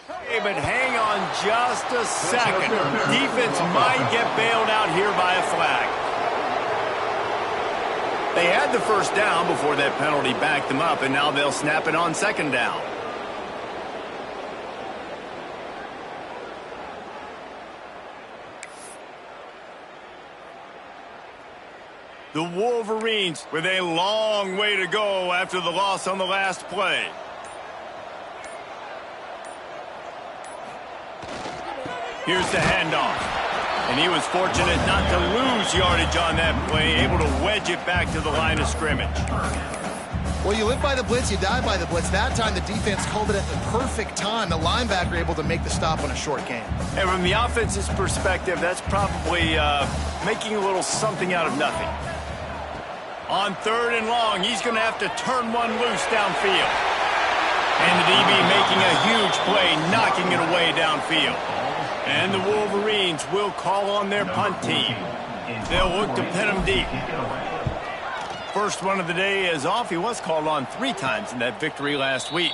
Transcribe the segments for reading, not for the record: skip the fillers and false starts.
Hey, but hang on just a second. Defense might get bailed out here by a flag. They had the first down before that penalty backed them up, and now they'll snap it on second down. The Wolverines with a long way to go after the loss on the last play. Here's the handoff. And he was fortunate not to lose yardage on that play, able to wedge it back to the line of scrimmage. Well, you live by the blitz, you die by the blitz. That time, the defense called it at the perfect time. The linebacker able to make the stop on a short game. And from the offense's perspective, that's probably making a little something out of nothing. On third and long, he's going to have to turn one loose downfield. And the DB making a huge play, knocking it away downfield. And the Wolverines will call on their punt team. They'll look to pin him deep. First one of the day is off. He was called on 3 times in that victory last week.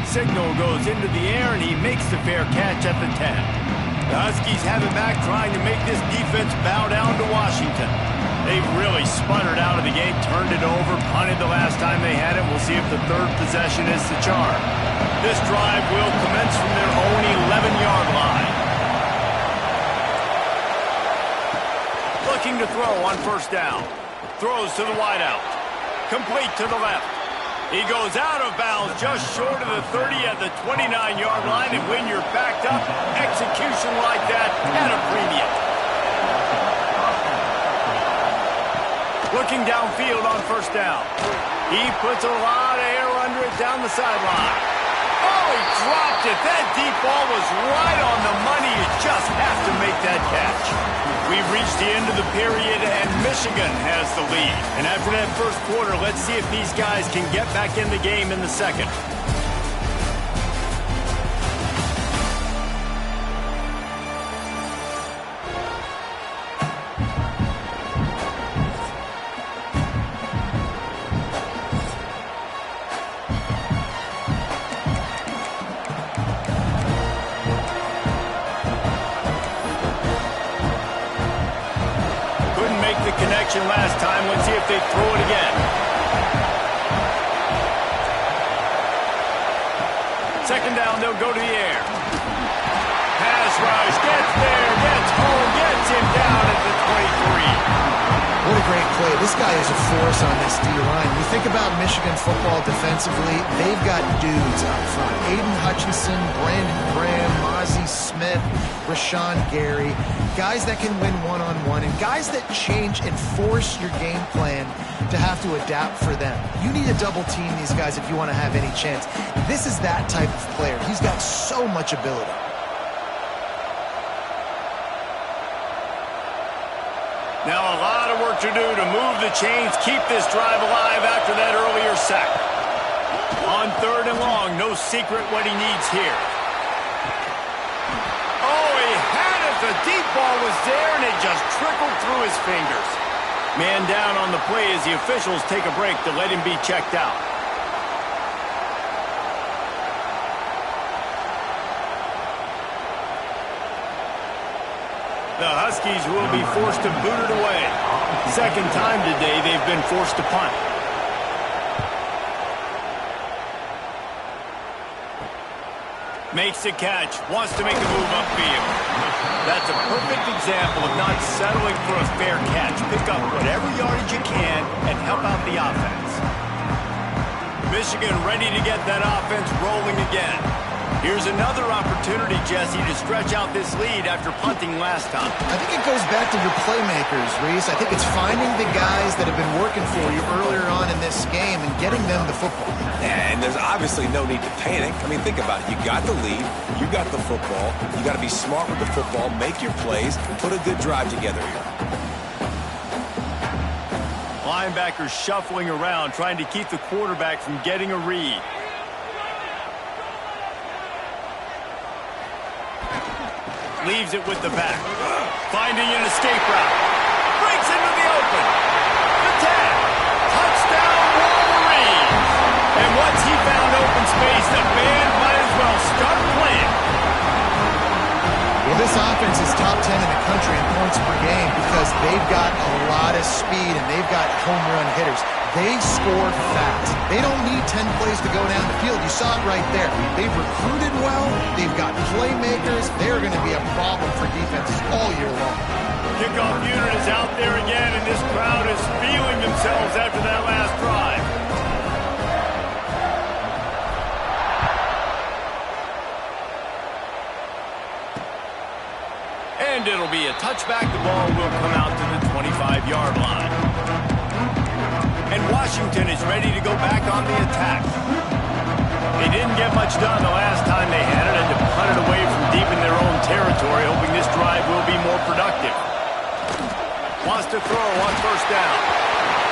Signal goes into the air, and he makes the fair catch at the 10. The Huskies have it back, trying to make this defense bow down to Washington. They've really sputtered out of the game, turned it over, punted the last time they had it. We'll see if the third possession is the charm. This drive will commence from their own 11-yard line. Looking to throw on first down. Throws to the wideout. Complete to the left. He goes out of bounds just short of the 30 at the 29-yard line, and when you're backed up, execution like that at a premium. Looking downfield on first down. He puts a lot of air under it down the sideline. Oh, he dropped it. That deep ball was right on the money. You just have to make that catch. We've reached the end of the period, and Michigan has the lead. And after that first quarter, let's see if these guys can get back in the game in the second. Last time, let's see if they throw it again. Second down, they'll go to the air. Pass rush, gets there, gets home, gets him down at the 23. What a great play. This guy is a force on this D-line. You think about Michigan football defensively, they've got dudes up front. Aiden Hutchinson, Brandon Graham, Mozzie Smith, Rashawn Gary. Guys that can win one-on-one, and guys that change and force your game plan to have to adapt for them. You need to double-team these guys if you want to have any chance. This is that type of player. He's got so much ability. Now a lot of work to do to move the chains, keep this drive alive after that earlier sack. On third and long, no secret what he needs here. Oh, he had it. The deep ball was there, and it just trickled through his fingers. Man down on the play as the officials take a break to let him be checked out. The Huskies will be forced to boot it away. Second time today they've been forced to punt. Makes the catch, wants to make a move upfield. That's a perfect example of not settling for a fair catch. Pick up whatever yardage you can and help out the offense. Michigan ready to get that offense rolling again. Here's another opportunity, Jesse, to stretch out this lead after punting last time. I think it goes back to your playmakers, Reese. I think it's finding the guys that have been working for you earlier on in this game and getting them the football. And there's obviously no need to panic. I mean, think about it. You got the lead. You got the football. You got to be smart with the football, make your plays, put a good drive together here. Linebackers shuffling around, trying to keep the quarterback from getting a read. Leaves it with the back. Finding an escape route. Breaks into the open. The tag. Touchdown, Wolverines. And once he found open space, the band might as well start playing. This offense is top 10 in the country in points per game because they've got a lot of speed and they've got home run hitters. They score fast. They don't need 10 plays to go down the field. You saw it right there. They've recruited well. They've got playmakers. They're going to be a problem for defenses all year long. Kickoff unit is out there again, and this crowd is feeling themselves after that last drive. And it'll be a touchback. The ball will come out to the 25-yard line. And Washington is ready to go back on the attack. They didn't get much done the last time they had it, and to punt it away from deep in their own territory, hoping this drive will be more productive. Wants to throw on first down.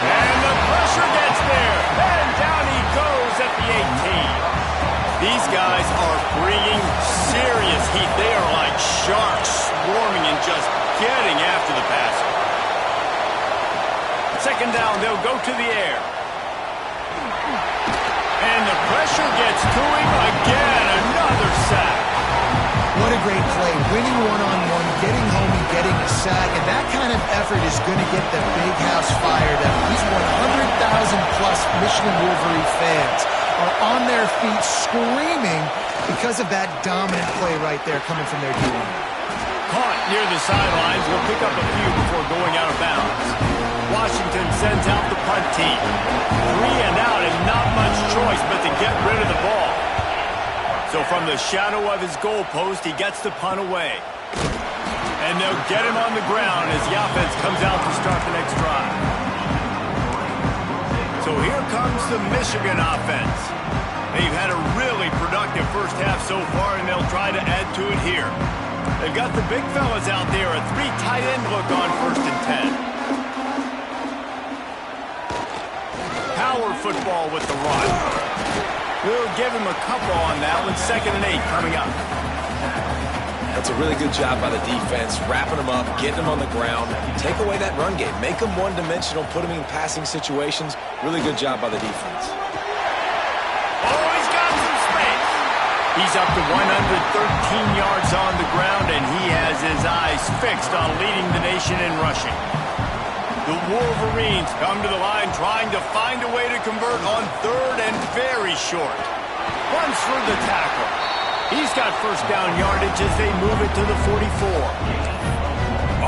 And the pressure gets there. And down he goes at the 18. These guys are bringing serious heat. They are like sharks swarming and just getting after the passer. Second down, they'll go to the air. And the pressure gets to him again. Another sack. What a great play. Winning one-on-one, getting home and getting a sack. And that kind of effort is going to get the big house fired up. These 100,000-plus Michigan Wolverine fans are on their feet screaming because of that dominant play right there coming from their D-line. Caught near the sidelines. Will pick up a few before going out of bounds. Washington sends out the punt team. 3 and out and not much choice but to get rid of the ball. So from the shadow of his goalpost, he gets the punt away. And they'll get him on the ground as the offense comes out to start the next drive. So here comes the Michigan offense. They've had a really productive first half so far, and they'll try to add to it here. They've got the big fellas out there, a 3 tight end look on 1st and 10. Power football with the run. We'll give him a couple on that one. 2nd and 8 coming up. That's a really good job by the defense, wrapping them up, getting them on the ground. Take away that run game. Make them one-dimensional, put them in passing situations. Really good job by the defense. Oh, he's got some space. He's up to 113 yards on the ground, and he has his eyes fixed on leading the nation in rushing. The Wolverines come to the line trying to find a way to convert on 3rd and very short. Runs for the tackle. He's got first down yardage as they move it to the 44.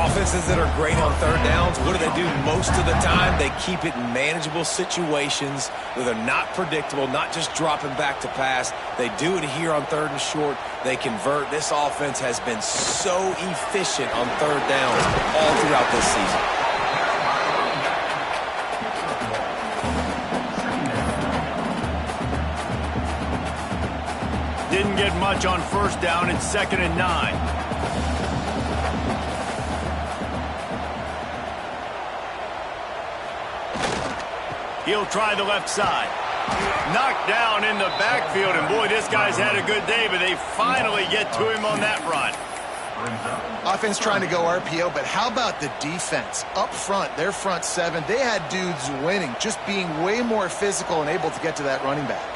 Offenses that are great on 3rd downs, what do? Most of the time, they keep it in manageable situations where they're not predictable, not just dropping back to pass. They do it here on 3rd and short. They convert. This offense has been so efficient on 3rd downs all throughout this season. Didn't get much on first down. It's 2nd and 9. He'll try the left side. Knocked down in the backfield, and boy, this guy's had a good day, but they finally get to him on that run. Offense trying to go RPO, but how about the defense? Up front, their front 7, they had dudes winning, just being way more physical and able to get to that running back.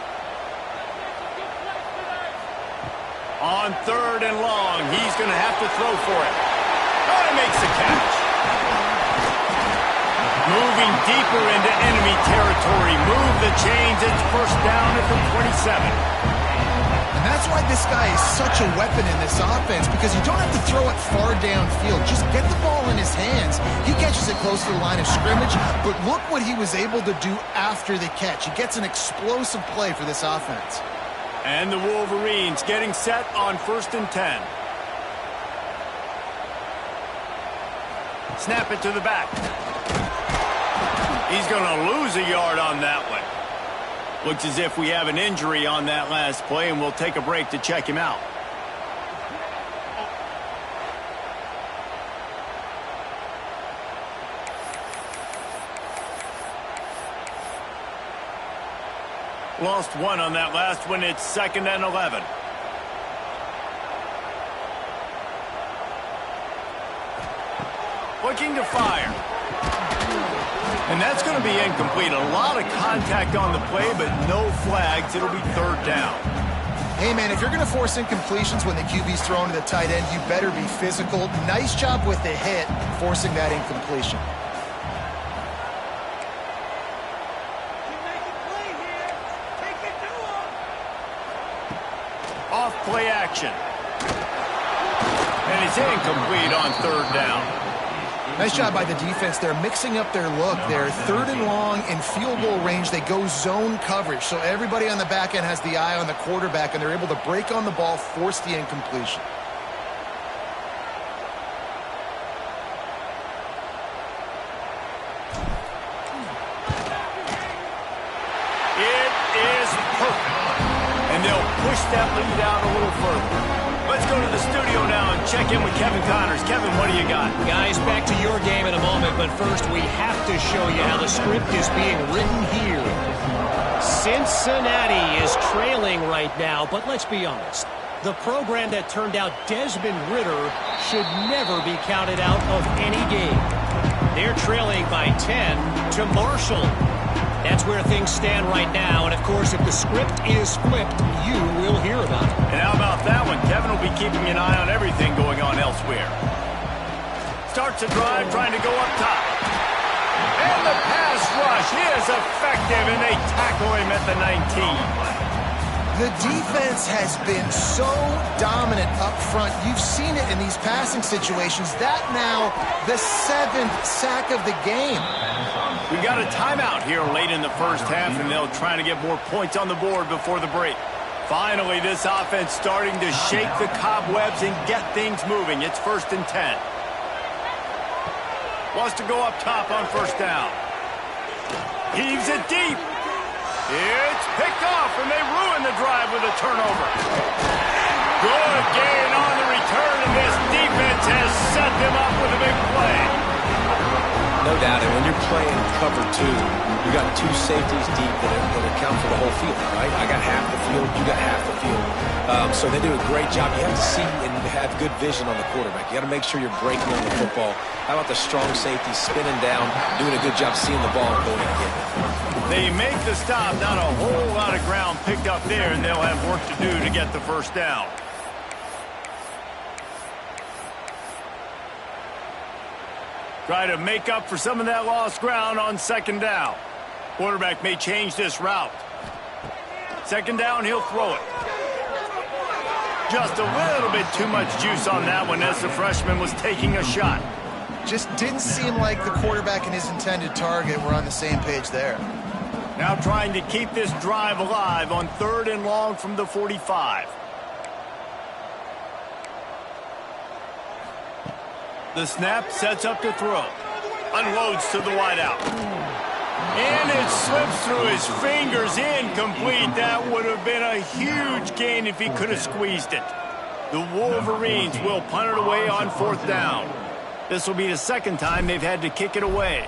On 3rd and long, he's going to have to throw for it. Oh, he makes the catch. Moving deeper into enemy territory. Move the chains. It's first down at the 27. And that's why this guy is such a weapon in this offense, because you don't have to throw it far downfield. Just get the ball in his hands. He catches it close to the line of scrimmage, but look what he was able to do after the catch. He gets an explosive play for this offense. And the Wolverines getting set on 1st and 10. Snap it to the back. He's going to lose a yard on that one. Looks as if we have an injury on that last play, and we'll take a break to check him out. Lost one on that last one. It's 2nd and 11. Looking to fire. And that's going to be incomplete. A lot of contact on the play, but no flags. It'll be 3rd down. Hey, man, if you're going to force incompletions when the QB's throwing to the tight end, you better be physical. Nice job with the hit, forcing that incompletion. Off play action. And it's incomplete on third down. Nice job by the defense. They're mixing up their look. They're third and long in field goal range. They go zone coverage. So everybody on the back end has the eye on the quarterback, and they're able to break on the ball, force the incompletion. It is perfect. And they'll push that lead out a little further. Let's go to the studio now and check in with Kevin Connors. Kevin, what do you got? Guys, back to your game in a moment, but first we have to show you how the script is being written here. Cincinnati is trailing right now, but let's be honest. The program that turned out Desmond Ridder should never be counted out of any game. They're trailing by 10 to Marshall. That's where things stand right now, and of course, if the script is flipped, you will hear about it. And how about that one? Kevin will be keeping an eye on everything going on elsewhere. Starts a drive, trying to go up top. And the pass rush is effective, and they tackle him at the 19. The defense has been so dominant up front. You've seen it in these passing situations. That now, the 7th sack of the game. We got a timeout here late in the first half, and they'll try to get more points on the board before the break. Finally, this offense starting to shake the cobwebs and get things moving. It's 1st and 10. Wants to go up top on first down. Heaves it deep. It's picked off, and they ruin the drive with a turnover. Good gain on the return, and this defense has set them up with a big play. No doubt, and when you're playing cover 2, you got 2 safeties deep that account for the whole field, right? I got half the field, you got half the field. So they do a great job. You have to see and have good vision on the quarterback. You got to make sure you're breaking on the football. How about the strong safety spinning down, doing a good job seeing the ball and going and getting it. They make the stop, not a whole lot of ground picked up there, and they'll have work to do to get the first down. Try to make up for some of that lost ground on second down. Quarterback may change this route. Second down, he'll throw it. Just a little bit too much juice on that one as the freshman was taking a shot. Just didn't seem like the quarterback and his intended target were on the same page there. Now trying to keep this drive alive on 3rd and long from the 45. The snap sets up to throw. Unloads to the wideout. And it slips through his fingers, incomplete. That would have been a huge gain if he could have squeezed it. The Wolverines will punt it away on 4th down. This will be the 2nd time they've had to kick it away.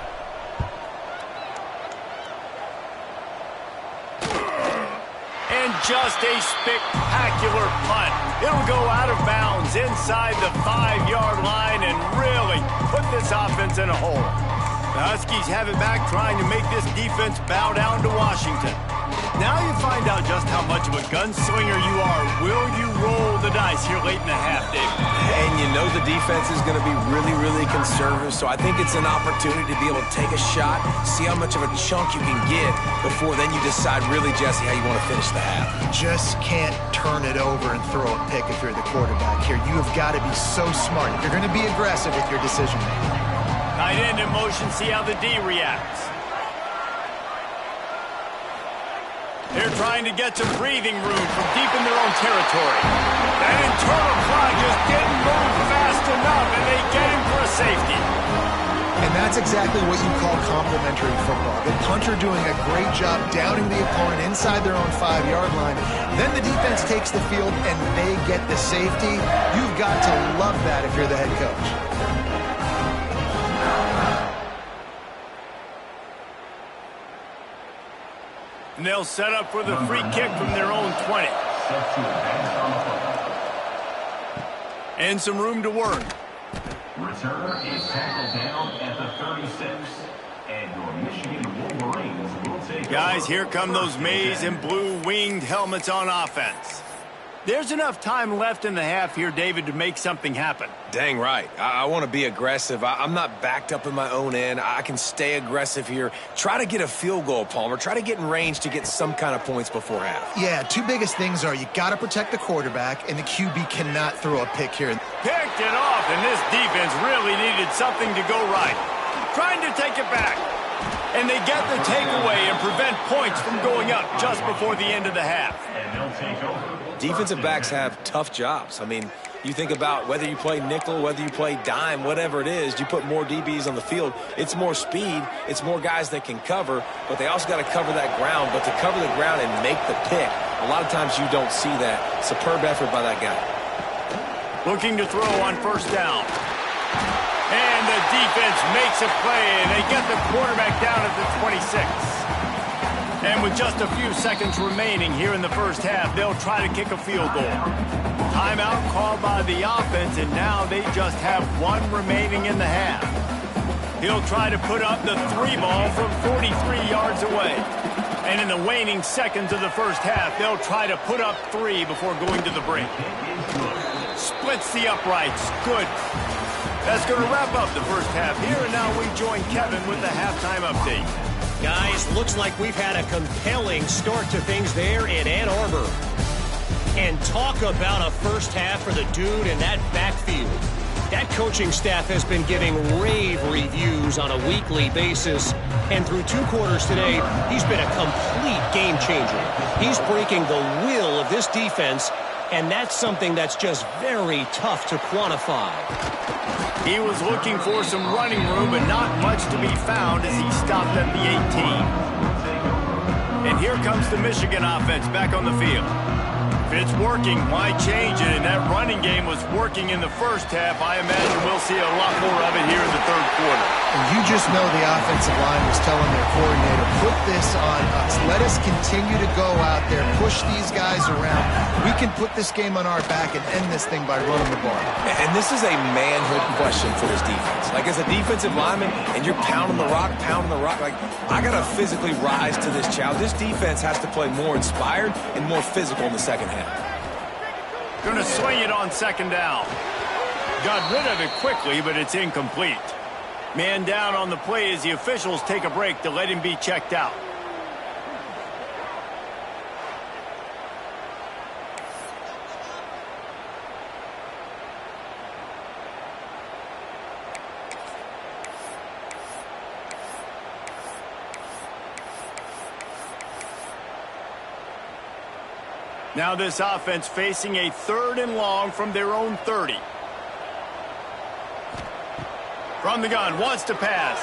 And just a spectacular punt. It'll go out of bounds inside the 5-yard line and really put this offense in a hole. The Huskies have it back, trying to make this defense bow down to Washington. Now you find out just how much of a gunslinger you are. Will you roll the dice here late in the half, David? And you know the defense is going to be really, really conservative, so I think it's an opportunity to be able to take a shot, see how much of a chunk you can get before then you decide really, Jesse, how you want to finish the half. You just can't turn it over and throw a pick if you're the quarterback here. You have got to be so smart. If you're going to be aggressive with your decision-making. Tight end in motion, see how the D reacts. They're trying to get some breathing room from deep in their own territory. That internal clock just didn't move fast enough, and they get him for a safety. And that's exactly what you call complementary football. The punter doing a great job downing the opponent inside their own 5-yard line. Then the defense takes the field, and they get the safety. You've got to love that if you're the head coach. And they'll set up for the free kick from their own 20. And some room to work. Returner is tackled down at the 36. And your Michigan Wolverines will take Guys, here come those maize and blue winged helmets on offense. There's enough time left in the half here, David, to make something happen. Dang right. I want to be aggressive. I'm not backed up in my own end. I can stay aggressive here. Try to get a field goal, Palmer. Try to get in range to get some kind of points before half. Yeah, two biggest things are you got to protect the quarterback, and the QB cannot throw a pick here. Picked it off, and this defense really needed something to go right. Trying to take it back. And they get the takeaway and prevent points from going up just before the end of the half. And they'll take over. Defensive backs have tough jobs. I mean, you think about whether you play nickel, whether you play dime, whatever it is, you put more DBs on the field. It's more speed. It's more guys that can cover, but they also got to cover that ground. But to cover the ground and make the pick, a lot of times you don't see that. Superb effort by that guy. Looking to throw on first down. And the defense makes a play, and they get the quarterback down at the 26. And with just a few seconds remaining here in the first half, they'll try to kick a field goal. Timeout called by the offense, and now they just have one remaining in the half. He'll try to put up the 3 ball from 43 yards away. And in the waning seconds of the first half, they'll try to put up 3 before going to the break. Splits the uprights. Good. That's going to wrap up the first half here, and now we join Kevin with the halftime update. Guys, looks like we've had a compelling start to things there in Ann Arbor. And talk about a first half for the dude in that backfield. That coaching staff has been giving rave reviews on a weekly basis. And through 2 quarters today, he's been a complete game changer. He's breaking the will of this defense, and that's something that's just very tough to quantify. He was looking for some running room, but not much to be found as he stopped at the 18. And here comes the Michigan offense back on the field. If it's working, why change it? And that running game was working in the first half. I imagine we'll see a lot more of it here in the third quarter. And you just know the offensive line was telling their coordinator, put this on us. Let us continue to go out there, push these guys around. We can put this game on our back and end this thing by running the ball. And this is a manhood question for this defense. Like, as a defensive lineman, and you're pounding the rock, like, I got to physically rise to this challenge. This defense has to play more inspired and more physical in the second half. Going to swing it on second down. Got rid of it quickly, but it's incomplete. Man down on the play as the officials take a break to let him be checked out. Now this offense facing a 3rd and long from their own 30. From the gun, wants to pass.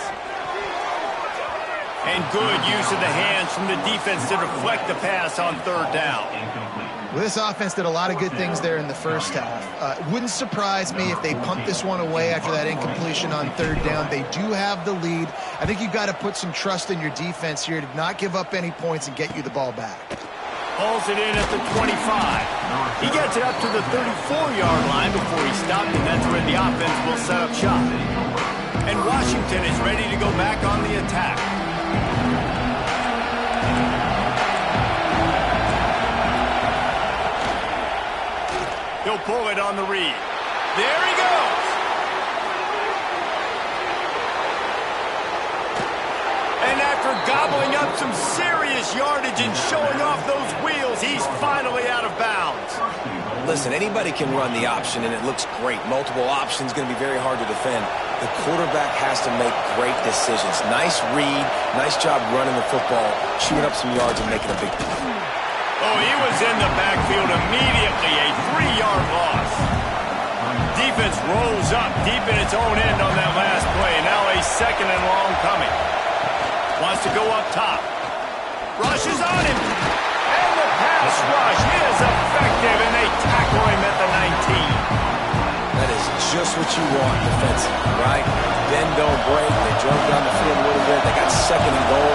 And good use of the hands from the defense to deflect the pass on 3rd down. Well, this offense did a lot of good things there in the first half. Wouldn't surprise me if they punt this one away after that incompletion on 3rd down. They do have the lead. I think you've got to put some trust in your defense here to not give up any points and get you the ball back. Pulls it in at the 25. He gets it up to the 34-yard line before he stopped, and that's where the offense will set up shop. And Washington is ready to go back on the attack. He'll pull it on the read. There he goes. And after gobbling up some serious yardage and showing off those wheels, he's finally out of bounds. Listen, anybody can run the option, and it looks great. Multiple options, going to be very hard to defend. The quarterback has to make great decisions. Nice read, nice job running the football, chewing up some yards and making a big play. Oh, he was in the backfield immediately, a 3-yard loss. Defense rolls up deep in its own end on that last play. Now a 2nd and long coming. Wants to go up top. Rushes on him. And the pass rush is effective, and they tackle him at the 19. That is just what you want defensively, right? Bend, don't break. They drove down the field a little bit. They got 2nd and goal.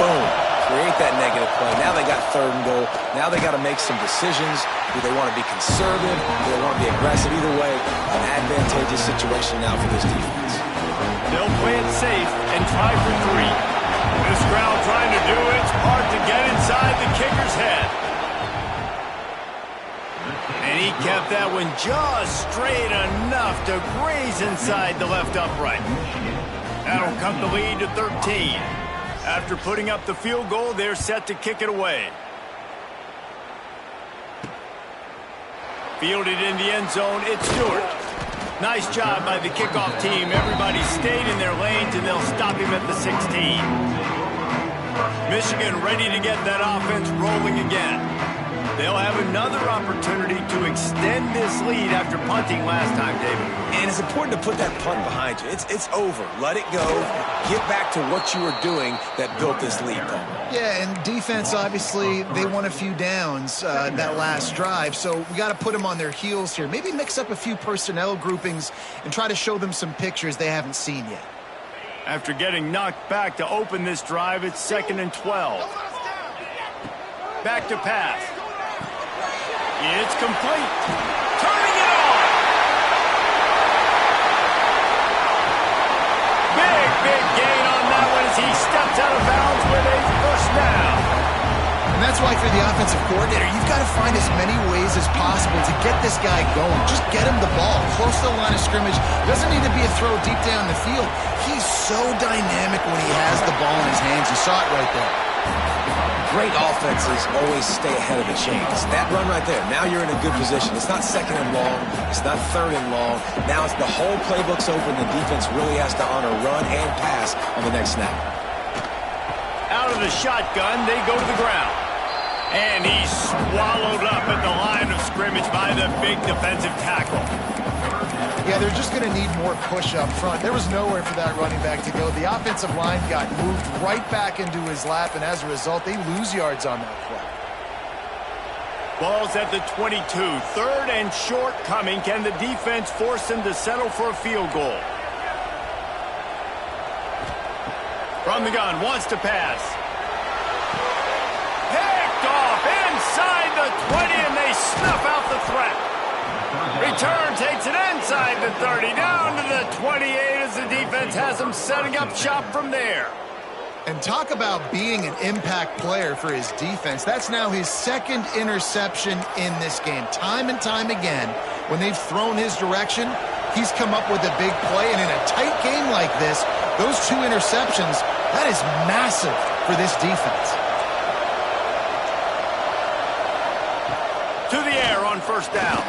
Boom. Create that negative play. Now they got 3rd and goal. Now they got to make some decisions. Do they want to be conservative? Do they want to be aggressive? Either way, an advantageous situation now for this defense. They'll play it safe and try for 3. This crowd trying to do its part to get inside the kicker's head. kept that one just straight enough to graze inside the left upright. That'll cut the lead to 13. After putting up the field goal, they're set to kick it away. Fielded in the end zone, it's Stewart. Nice job by the kickoff team. Everybody stayed in their lanes, and they'll stop him at the 16. Michigan ready to get that offense rolling again. They'll have another opportunity to extend this lead after punting last time, David. And it's important to put that punt behind you. It's over. Let it go. Get back to what you were doing that built this lead, Paul. Yeah, and defense, obviously, they won a few downs that last drive, so we got to put them on their heels here. Maybe mix up a few personnel groupings and try to show them some pictures they haven't seen yet. After getting knocked back to open this drive, it's 2nd and 12. Back to pass. It's complete. Turning it on. Big gain on that one as he steps out of bounds with a first down. And that's why for the offensive coordinator, you've got to find as many ways as possible to get this guy going. Just get him the ball close to the line of scrimmage. Doesn't need to be a throw deep down the field. He's so dynamic when he has the ball in his hands. You saw it right there. Great offenses always stay ahead of the chains. That run right there, now you're in a good position. It's not 2nd and long. It's not 3rd and long. Now it's the whole playbook's open. The defense really has to honor run and pass on the next snap. Out of the shotgun, they go to the ground. And he's swallowed up at the line of scrimmage by the big defensive tackle. Yeah, they're just going to need more push up front. There was nowhere for that running back to go. The offensive line got moved right back into his lap, and as a result, they lose yards on that play. Ball's at the 22. 3rd and short coming. Can the defense force him to settle for a field goal? From the gun, wants to pass. Picked off inside the 20, and they snuff out the threat. Return takes it inside the 30, down to the 28 as the defense has him setting up shop from there. And talk about being an impact player for his defense. That's now his 2nd interception in this game. Time and time again, when they've thrown his direction, he's come up with a big play. And in a tight game like this, those 2 interceptions, that is massive for this defense. To the air on first down.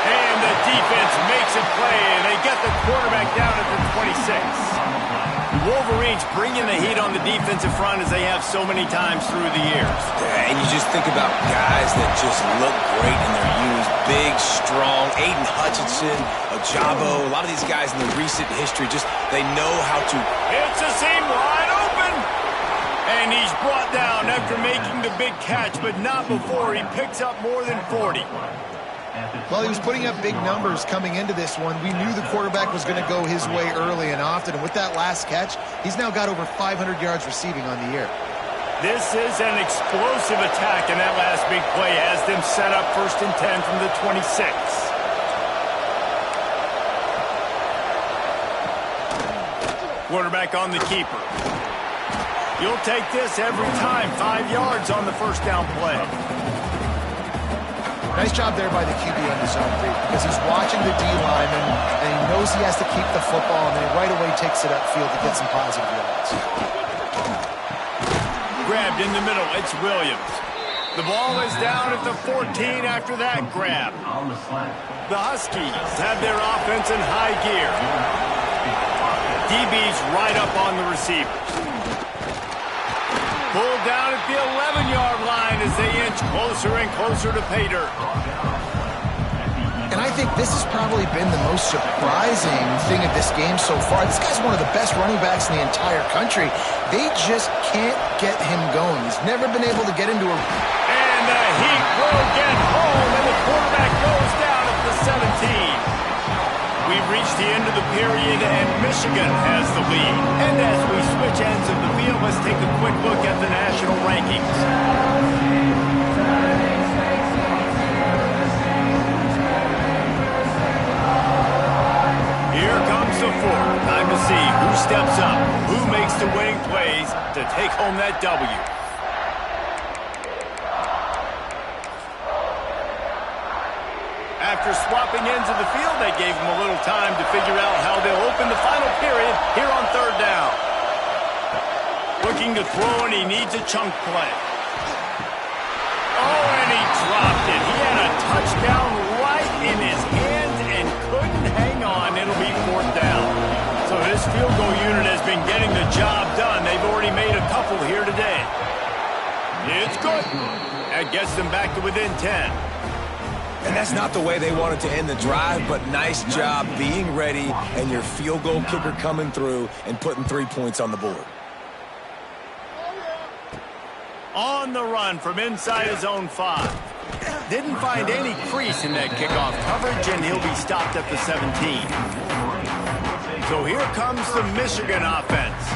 And the defense makes a play, and they get the quarterback down at the 26. The Wolverines bringing the heat on the defensive front as they have so many times through the years. Yeah, and you just think about guys that just look great in their youth. Big, strong, Aiden Hutchinson, Ajabo, a lot of these guys in the recent history, just they know how to. It's a seam wide open. And he's brought down after making the big catch, but not before he picks up more than 40. Well, he was putting up big numbers coming into this one. We knew the quarterback was going to go his way early and often. And with that last catch, he's now got over 500 yards receiving on the year. This is an explosive attack, and that last big play has them set up 1st and 10 from the 26. Quarterback on the keeper. You'll take this every time. 5 yards on the first down play. Nice job there by the QB on the zone read because he's watching the D lineman and he knows he has to keep the football, and then he right away takes it upfield to get some positive yards. Grabbed in the middle. It's Williams. The ball is down at the 14 after that grab. The Huskies have their offense in high gear. DB's right up on the receivers. Pulled down at the 11-yard line as they inch closer and closer to pay dirt. And I think this has probably been the most surprising thing of this game so far. This guy's one of the best running backs in the entire country. They just can't get him going. He's never been able to get into a... And the heat will get home, and the quarterback goes down at the 17. We've reached the end of the period, and Michigan has the lead. And as we switch ends of the field, let's take a quick look at the national rankings. Here comes the fourth. Time to see who steps up, who makes the winning plays to take home that W. After swapping ends of the field, they gave him a little time to figure out how they'll open the final period here on third down. Looking to throw, and he needs a chunk play. Oh, and he dropped it. He had a touchdown right in his hands and couldn't hang on. It'll be fourth down. So this field goal unit has been getting the job done. They've already made a couple here today. It's good. That gets them back to within 10. And that's not the way they wanted to end the drive, but nice job being ready and your field goal kicker coming through and putting 3 points on the board. On the run from inside his own 5. Didn't find any crease in that kickoff coverage, and he'll be stopped at the 17. So here comes the Michigan offense.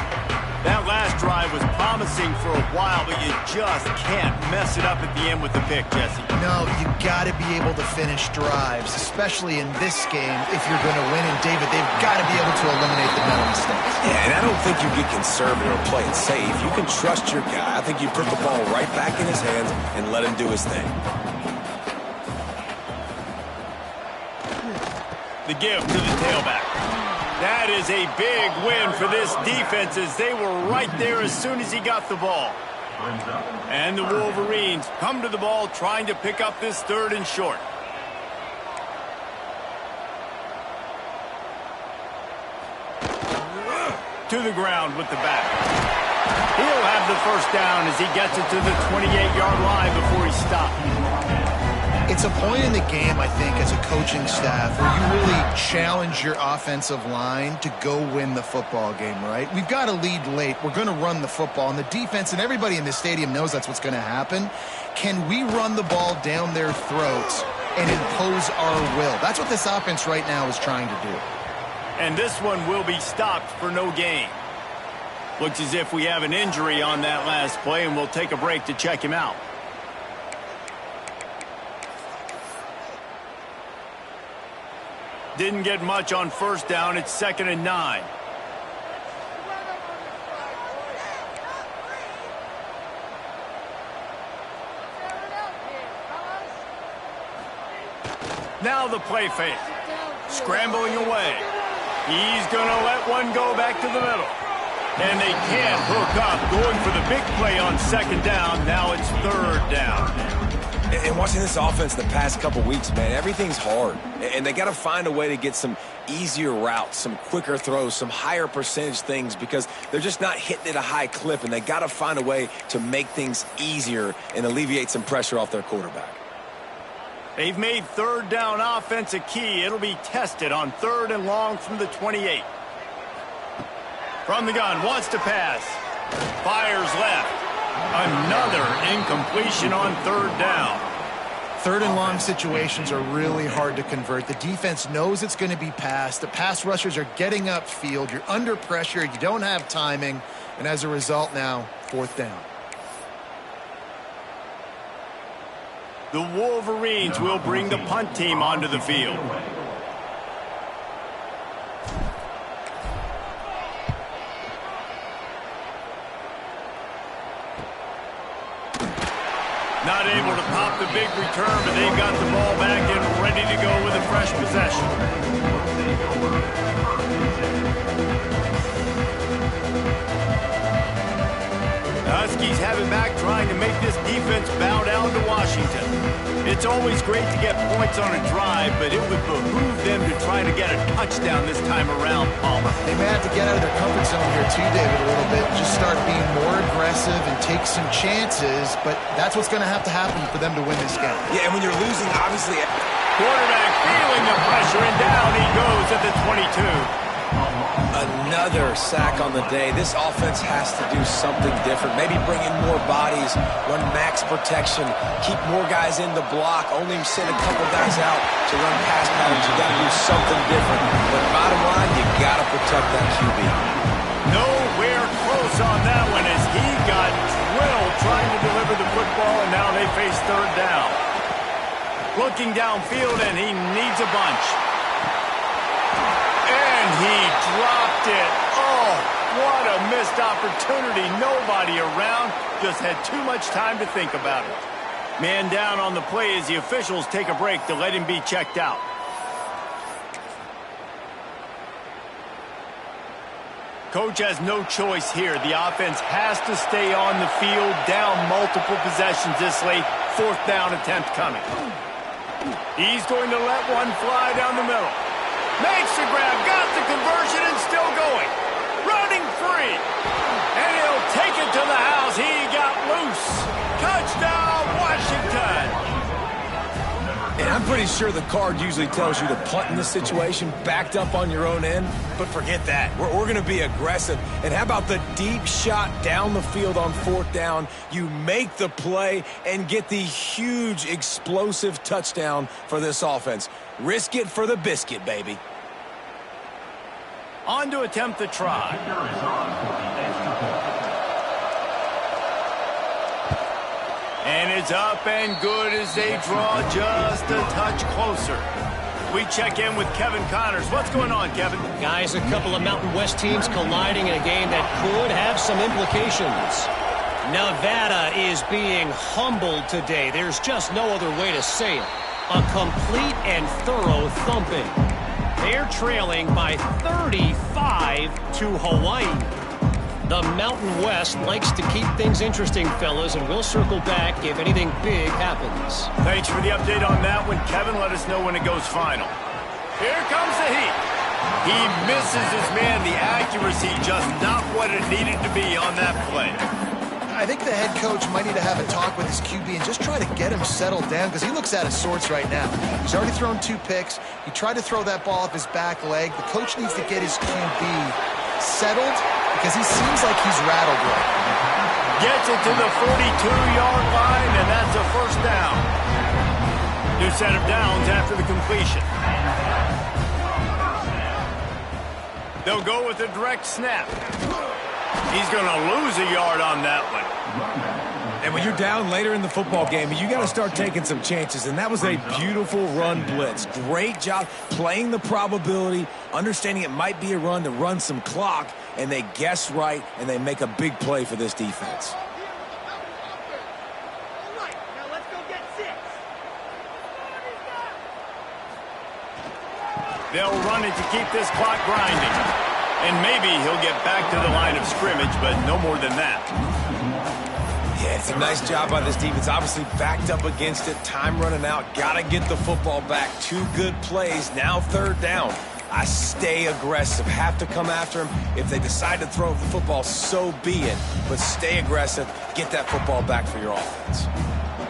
That last drive was promising for a while, but you just can't mess it up at the end with the pick, Jesse. No, you got to be able to finish drives, especially in this game if you're going to win. And, David, they've got to be able to eliminate the mental mistakes. Yeah, and I don't think you get conservative or play it safe. You can trust your guy. I think you put the ball right back in his hands and let him do his thing. The give to the tailback. That is a big win for this defense as they were right there as soon as he got the ball. And the Wolverines come to the ball trying to pick up this third and short. To the ground with the back. He'll have the first down as he gets it to the 28-yard line before he stopped. It's a point in the game, I think, as a coaching staff where you really challenge your offensive line to go win the football game, right? We've got to lead late. We're going to run the football, and the defense and everybody in the stadium knows that's what's going to happen. Can we run the ball down their throats and impose our will? That's what this offense right now is trying to do. And this one will be stopped for no gain. Looks as if we have an injury on that last play, and we'll take a break to check him out. Didn't get much on first down. It's 2nd and 9. Now the play fake. Scrambling away. He's going to let one go back to the middle. And they can't hook up. Going for the big play on 2nd down. Now it's 3rd down. And watching this offense the past couple weeks, man, everything's hard. And they got to find a way to get some easier routes, some quicker throws, some higher percentage things because they're just not hitting at a high clip. And they got to find a way to make things easier and alleviate some pressure off their quarterback. They've made 3rd down offense a key. It'll be tested on 3rd and long from the 28. From the gun, wants to pass. Fires left. Another incompletion on 3rd down. 3rd and long situations are really hard to convert. The defense knows it's going to be passed. The pass rushers are getting upfield. You're under pressure. You don't have timing. And as a result now, 4th down. The Wolverines will bring the punt team onto the field. Not able to pop the big return, but they've got the ball back and ready to go with a fresh possession. The Huskies have it back trying to make this defense bow down to Washington. It's always great to get points on a drive, but it would behoove them to try to get a touchdown this time around, Palmer. They may have to get out of their comfort zone here too, David, a little bit. Just start being more aggressive and take some chances, but that's what's going to happen for them to win this game. Yeah, and when you're losing, obviously... Quarterback feeling the pressure, and down he goes at the 22. Another sack on the day. This offense has to do something different. Maybe bring in more bodies, run max protection, keep more guys in the block, only send a couple guys out to run pass patterns. You got to do something different. But bottom line, you got to protect that QB. Nowhere close on that one as he got drilled trying to deliver the football, and now they face 3rd down. Looking downfield, and he needs a bunch. And he dropped it. Oh, what a missed opportunity. Nobody around. Just had too much time to think about it. Man down on the play as the officials take a break to let him be checked out. Coach has no choice here. The offense has to stay on the field, down multiple possessions this late. 4th down attempt coming. He's going to let one fly down the middle. Makes the grab, got the conversion, and still going. Running free. And he'll take it to the house. He got loose. Touchdown, Washington. And I'm pretty sure the card usually tells you to punt in this situation, backed up on your own end. But forget that. We're going to be aggressive. And how about the deep shot down the field on 4th down? You make the play and get the huge explosive touchdown for this offense. Risk it for the biscuit, baby. On to attempt the try. And it's up and good as they draw just a touch closer. We check in with Kevin Connors. What's going on, Kevin? Guys, a couple of Mountain West teams colliding in a game that could have some implications. Nevada is being humbled today. There's just no other way to say it. A complete and thorough thumping. They're trailing by 35 to Hawaii. The Mountain West likes to keep things interesting, fellas, and we'll circle back if anything big happens. Thanks for the update on that one, Kevin. Let us know when it goes final. Here comes the heat. He misses his man. The accuracy just not what it needed to be on that play. I think the head coach might need to have a talk with his QB and just try to get him settled down because he looks out of sorts right now. He's already thrown 2 picks. He tried to throw that ball off his back leg. The coach needs to get his QB settled because he seems like he's rattled right now. Gets it to the 42-yard line, and that's a 1st down. New set of downs after the completion. They'll go with a direct snap. He's going to lose a yard on that one. And when you're down later in the football game, you got to start taking some chances. And that was a beautiful run blitz. Great job playing the probability, understanding it might be a run to run some clock, and they guess right, and they make a big play for this defense. They'll run it to keep this clock grinding. And maybe he'll get back to the line of scrimmage, but no more than that. Yeah, it's a nice job by this defense. Obviously backed up against it. Time running out. Got to get the football back. 2 good plays. Now 3rd down. I stay aggressive. Have to come after him. If they decide to throw the football, so be it. But stay aggressive. Get that football back for your offense.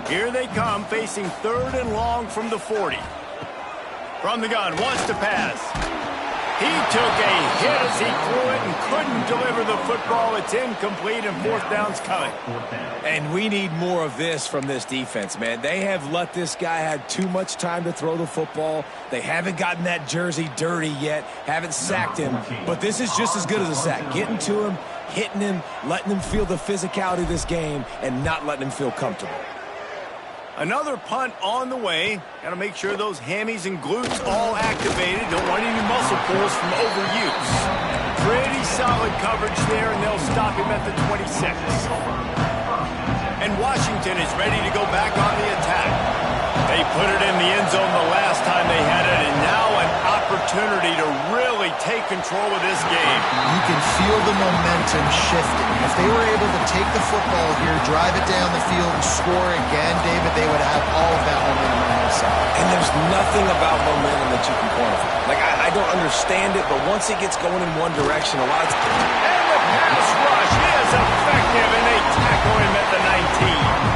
Here they come, facing 3rd and long from the 40. From the gun, wants to pass. He took a hit as he threw it and couldn't deliver the football. It's incomplete, and 4th down's coming. And we need more of this from this defense, man. They have let this guy have too much time to throw the football. They haven't gotten that jersey dirty yet, haven't sacked him. But this is just as good as a sack. Getting to him, hitting him, letting him feel the physicality of this game, and not letting him feel comfortable. Another punt on the way. Got to make sure those hammies and glutes all activated. Don't want any muscle pulls from overuse. Pretty solid coverage there, and they'll stop him at the 26. And Washington is ready to go back on the attack. They put it in the end zone the last time they had it, and now an opportunity to really take control of this game. You can feel the momentum shifting. If they were able to take the football here, drive it down the field, and score again, David, they would have all of that momentum on their side. And there's nothing about momentum that you can quantify. Like, I don't understand it, but once it gets going in one direction, a lot of times... And the pass rush is effective, and they tackle him at the 19.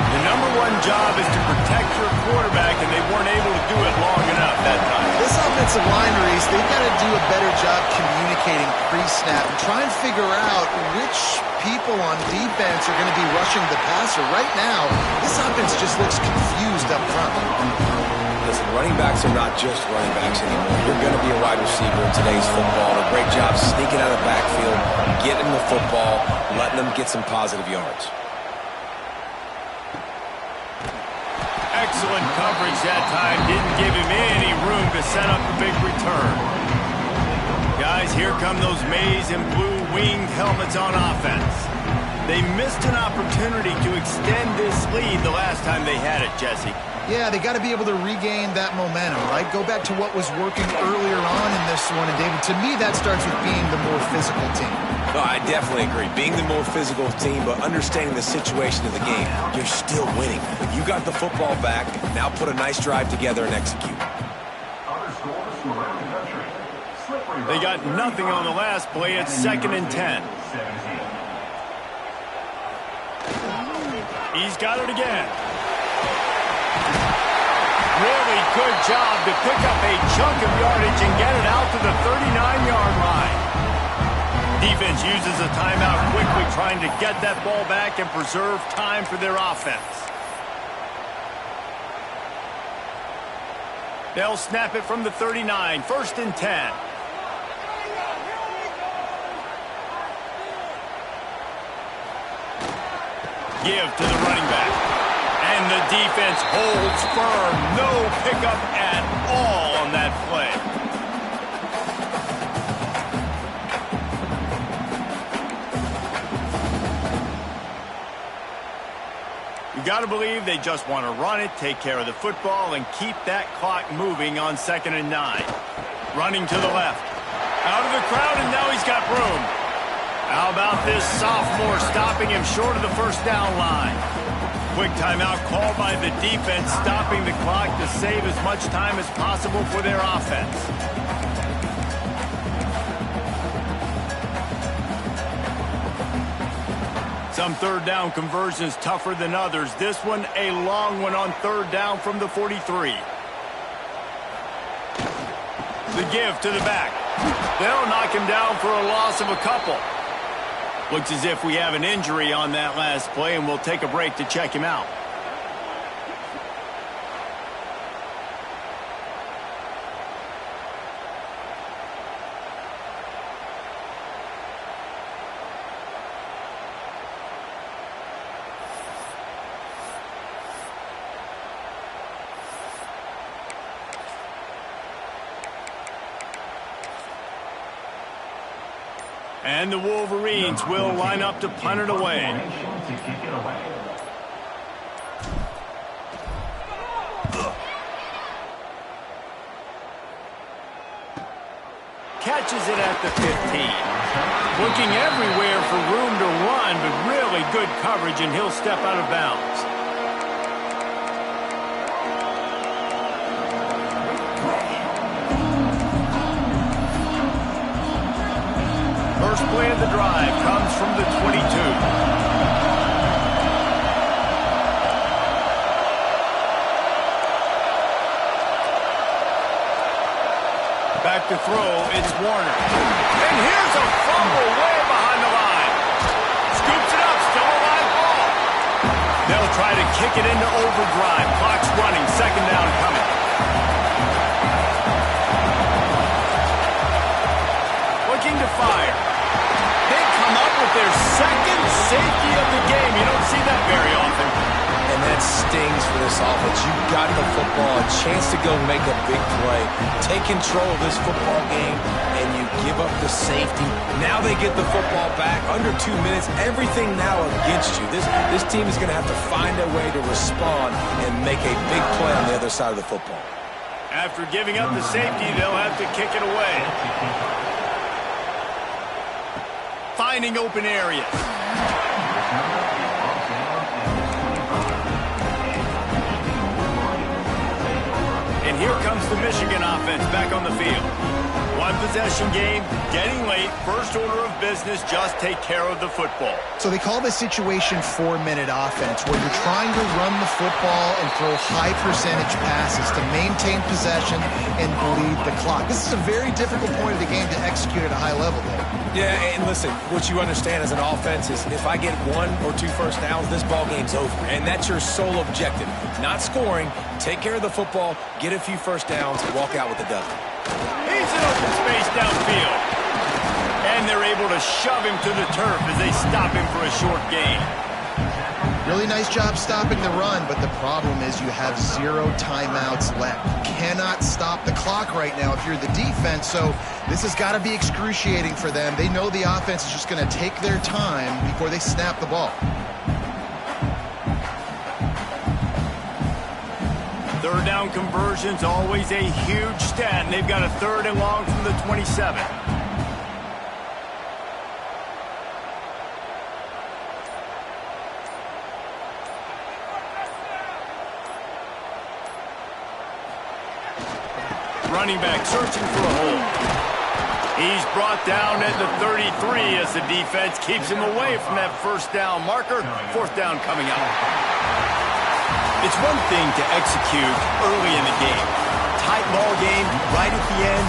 The number 1 job is to protect your quarterback, and they weren't able to do it long enough that time. This offensive line, Reese, they've got to do a better job communicating pre-snap and try and figure out which people on defense are going to be rushing the passer. Right now, this offense just looks confused up front. Listen, running backs are not just running backs anymore. You're going to be a wide receiver in today's football. A great job sneaking out of the backfield, getting the football, letting them get some positive yards. Excellent coverage that time. Didn't give him any room to set up a big return. Guys, here come those maize and blue winged helmets on offense. They missed an opportunity to extend this lead the last time they had it, Jesse. Yeah, they got to be able to regain that momentum, right? Go back to what was working earlier on in this one. And, David, to me, that starts with being the more physical team. No, I definitely agree. Being the more physical team, but understanding the situation of the game, you're still winning. You got the football back. Now put a nice drive together and execute. They got nothing on the last play. It's 2nd and 10. He's got it again. Really good job to pick up a chunk of yardage and get it out to the 39-yard line. Defense uses a timeout quickly, trying to get that ball back and preserve time for their offense. They'll snap it from the 39, 1st and 10. Give to the running back. And the defense holds firm. No pickup at all on that play. You got to believe they just want to run it, take care of the football, and keep that clock moving on 2nd and 9. Running to the left. Out of the crowd, and now he's got room. How about this sophomore stopping him short of the first down line? Quick timeout called by the defense, stopping the clock to save as much time as possible for their offense. Some third down conversions tougher than others. This one a long one on 3rd down from the 43. The give to the back. They'll knock him down for a loss of a couple. Looks as if we have an injury on that last play, and we'll take a break to check him out. And the Wolverines will line up to punt it away. Catches it at the 15. Looking everywhere for room to run, but really good coverage, and he'll step out of bounds. First play of the drive comes from the 22. Back to throw, it's Warner. And here's a fumble way behind the line. Scoops it up, still a live ball. They'll try to kick it into overdrive. Clock's running, 2nd down coming. Looking to fire. They come up with their 2nd safety of the game. You don't see that very often. And that stings for this offense. You got the football, a chance to go make a big play. Take control of this football game, and you give up the safety. Now they get the football back. Under 2 minutes, everything now against you. This team is going to have to find a way to respond and make a big play on the other side of the football. After giving up the safety, they'll have to kick it away. Finding open areas. And here comes the Michigan offense back on the field. One possession game, getting late, first order of business, just take care of the football. So they call this situation 4-minute offense, where you're trying to run the football and throw high percentage passes to maintain possession and bleed the clock. This is a very difficult point of the game to execute at a high level there. Yeah, and listen, what you understand as an offense is if I get 1 or 2 first downs, this ball game's over. And that's your sole objective. Not scoring, take care of the football, get a few first downs, walk out with a W. He's in open space downfield. And they're able to shove him to the turf as they stop him for a short gain. Really nice job stopping the run, but the problem is you have 0 timeouts left. You cannot stop the clock right now if you're the defense, so this has got to be excruciating for them. They know the offense is just going to take their time before they snap the ball. Third down conversion's always a huge stat, and they've got a 3rd and long from the 27. Running back searching for a hole. He's brought down at the 33 as the defense keeps him away from that 1st down marker. 4th down coming up. It's one thing to execute early in the game. Tight ball game right at the end.